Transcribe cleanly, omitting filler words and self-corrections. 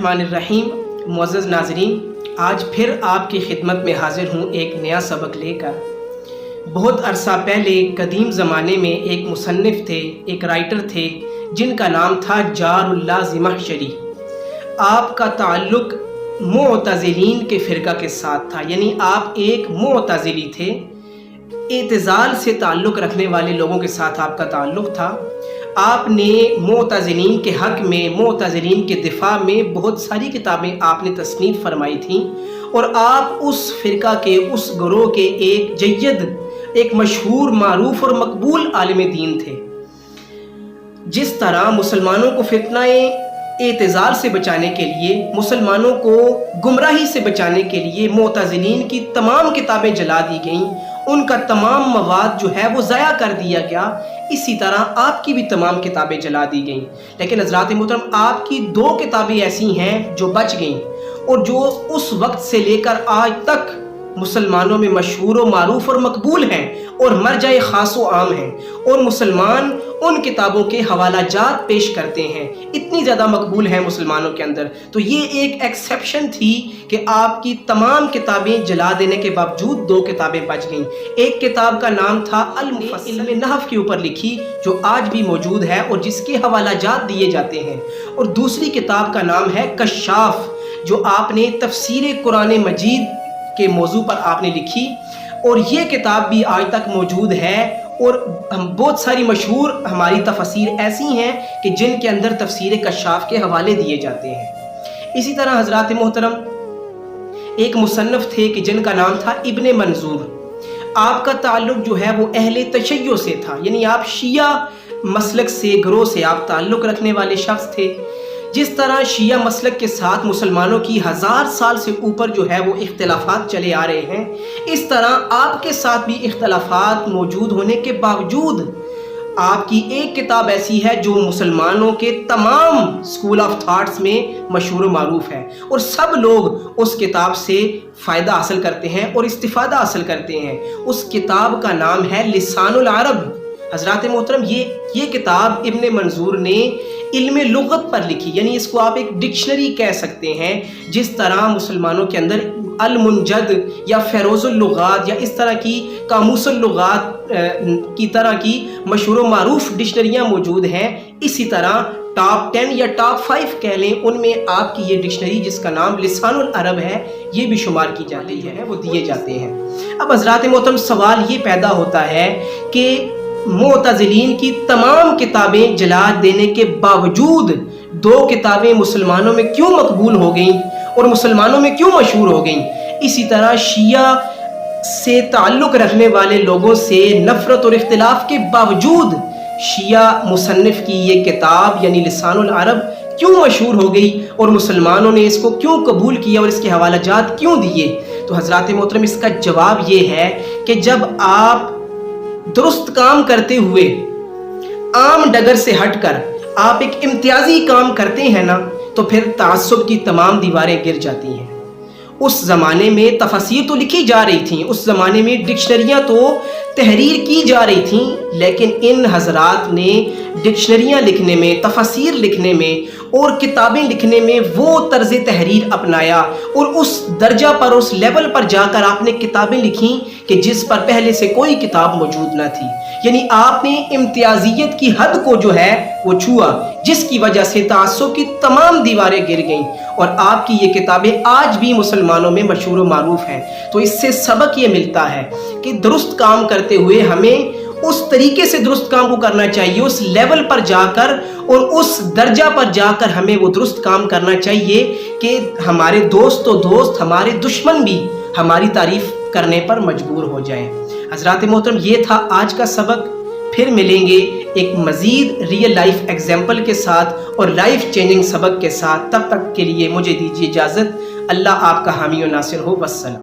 बिस्मिल्लाहिर्रहमानिर्रहीम। मुअज़्ज़ज़ नाज़रीन, आज फिर आपकी खिदमत में हाज़िर हूँ एक नया सबक लेकर। बहुत अरसा पहले कदीम ज़माने में एक मुसन्निफ़ थे, एक राइटर थे जिनका नाम था जारुल्लाह ज़मख़शरी। आपका ताल्लुक़ मुअतज़िलीन के फ़िरक़ा के साथ था, यानी आप एक मुअतज़िली थे, एतज़ाल से ताल्लुक़ रखने वाले लोगों के साथ आपका ताल्लुक़ था। आपने मुअतज़िलीन के हक़ में, मुअतज़िलीन के दिफ़ा में बहुत सारी किताबें आपने तसनीफ़ फरमाई थीं और आप उस फ़िरक़ा के, उस गिरोह के एक जय्यद, एक मशहूर, मारूफ़ और मकबूल आलिम दीन थे। जिस तरह मुसलमानों को फितनाए एतज़ाल से बचाने के लिए, मुसलमानों को गुमराही से बचाने के लिए मुअतज़िलीन की तमाम किताबें जला दी गईं, उनका तमाम मवाद जो है वो ज़ाया कर दिया गया, इसी तरह आपकी भी तमाम किताबें जला दी गईं। लेकिन हज़रात मोहतरम, आपकी 2 किताबें ऐसी हैं जो बच गईं और जो उस वक्त से लेकर आज तक मुसलमानों में मशहूर व मारूफ़ और मकबूल हैं और मरजाए ख़ास व आम हैं, और मुसलमान उन किताबों के हवालाजात पेश करते हैं, इतनी ज़्यादा मकबूल हैं मुसलमानों के अंदर। तो ये एक एक्सेप्शन थी कि आपकी तमाम किताबें जला देने के बावजूद 2 किताबें बच गईं। एक किताब का नाम था अल-मुफ़स्सल, इल्म नहव के ऊपर लिखी, जो आज भी मौजूद है और जिसके हवालाजात दिए जाते हैं, और दूसरी किताब का नाम है कश्शाफ, जो आपने तफसीर कुरान मजीद के मौजू पर आपने लिखी, और ये किताब भी आज तक मौजूद है। और बहुत सारी मशहूर हमारी तफसीर ऐसी हैं कि जिनके अंदर तफसीर कश्शाफ के हवाले दिए जाते हैं। इसी तरह हज़रात मोहतरम, एक मुसन्निफ़ थे कि जिनका नाम था इब्ने मंजूर। आपका ताल्लुक़ जो है वो अहले तशय्यो से था, यानी आप शिया मसलक से, गिरोह से आप ताल्लुक़ रखने वाले शख्स थे। जिस तरह शिया मसलक के साथ मुसलमानों की 1000 साल से ऊपर जो है वो इख्तिलाफात चले आ रहे हैं, इस तरह आपके साथ भी इख्तिलाफात मौजूद होने के बावजूद आपकी एक किताब ऐसी है जो मुसलमानों के तमाम स्कूल ऑफ थॉट्स में मशहूर मारूफ है, और सब लोग उस किताब से फ़ायदा हासिल करते हैं और इस्तिफ़ादा हासिल करते हैं। उस किताब का नाम है लिसानुल अरब। हज़रात मोहतरम, ये किताब इब्ने मंजूर ने इल्म लुग़त पर लिखी, यानी इसको आप एक डिक्शनरी कह सकते हैं। जिस तरह मुसलमानों के अंदर अल-मुंजद या फ़ैरोज़ुल लुग़ात या इस तरह की कामूसुल लुग़ात की तरह की मशहूर व मारूफ़ डिक्शनरियाँ मौजूद हैं, इसी तरह टॉप 10 या टॉप 5 कह लें, उनमें आपकी ये डिक्शनरी जिसका नाम लिसानुल अरब है, ये भी शुमार की जाती है, वो दिए जाते हैं। अब हज़रात मोहतरम, सवाल ये पैदा होता है कि मुअतज़िलीन की तमाम किताबें जला देने के बावजूद 2 किताबें मुसलमानों में क्यों मकबूल हो गईं और मुसलमानों में क्यों मशहूर हो गईं। इसी तरह शिया से ताल्लुक़ रखने वाले लोगों से नफ़रत और इख्तिलाफ के बावजूद शिया मुसन्निफ़ की ये किताब यानी लिसानुल अरब क्यों मशहूर हो गई और मुसलमानों ने इसको क्यों कबूल किया और इसके हवालाजात क्यों दिए। तो हज़रात मोहतरम, इसका जवाब ये है कि जब आप दुरुस्त काम करते हुए आम डगर से हटकर आप एक इम्तियाजी काम करते हैं ना, तो फिर तासुब की तमाम दीवारें गिर जाती हैं। उस ज़माने में तफसीर तो लिखी जा रही थी, उस ज़माने में डिक्शनरियाँ तो तहरीर की जा रही थी, लेकिन इन हज़रात ने डिक्शनरियाँ लिखने में, तफसीर लिखने में और किताबें लिखने में वो तर्ज़ तहरीर अपनाया, और उस दर्जा पर, उस लेवल पर जाकर आपने किताबें लिखी कि जिस पर पहले से कोई किताब मौजूद न थी। यानी आपने इम्तियाजियत की हद को जो है वो छुआ, जिसकी वजह से तासुब की तमाम दीवारें गिर गईं, और आपकी ये किताबें आज भी मुसलमानों में मशहूर व मारूफ हैं। तो इससे सबक ये मिलता है कि दुरुस्त काम करते हुए हमें उस तरीके से दुरुस्त काम को करना चाहिए, उस लेवल पर जाकर और उस दर्जा पर जाकर हमें वो दुरुस्त काम करना चाहिए कि हमारे दोस्त तो दोस्त, हमारे दुश्मन भी हमारी तारीफ करने पर मजबूर हो जाएं। हज़रात मोहतरम, ये था आज का सबक। फिर मिलेंगे एक मज़ीद रियल लाइफ एग्जाम्पल के साथ और लाइफ चेंजिंग सबक के साथ। तब तक के लिए मुझे दीजिए इजाज़त। अल्लाह आपका हामी और नासिर हो। वस्सलाम।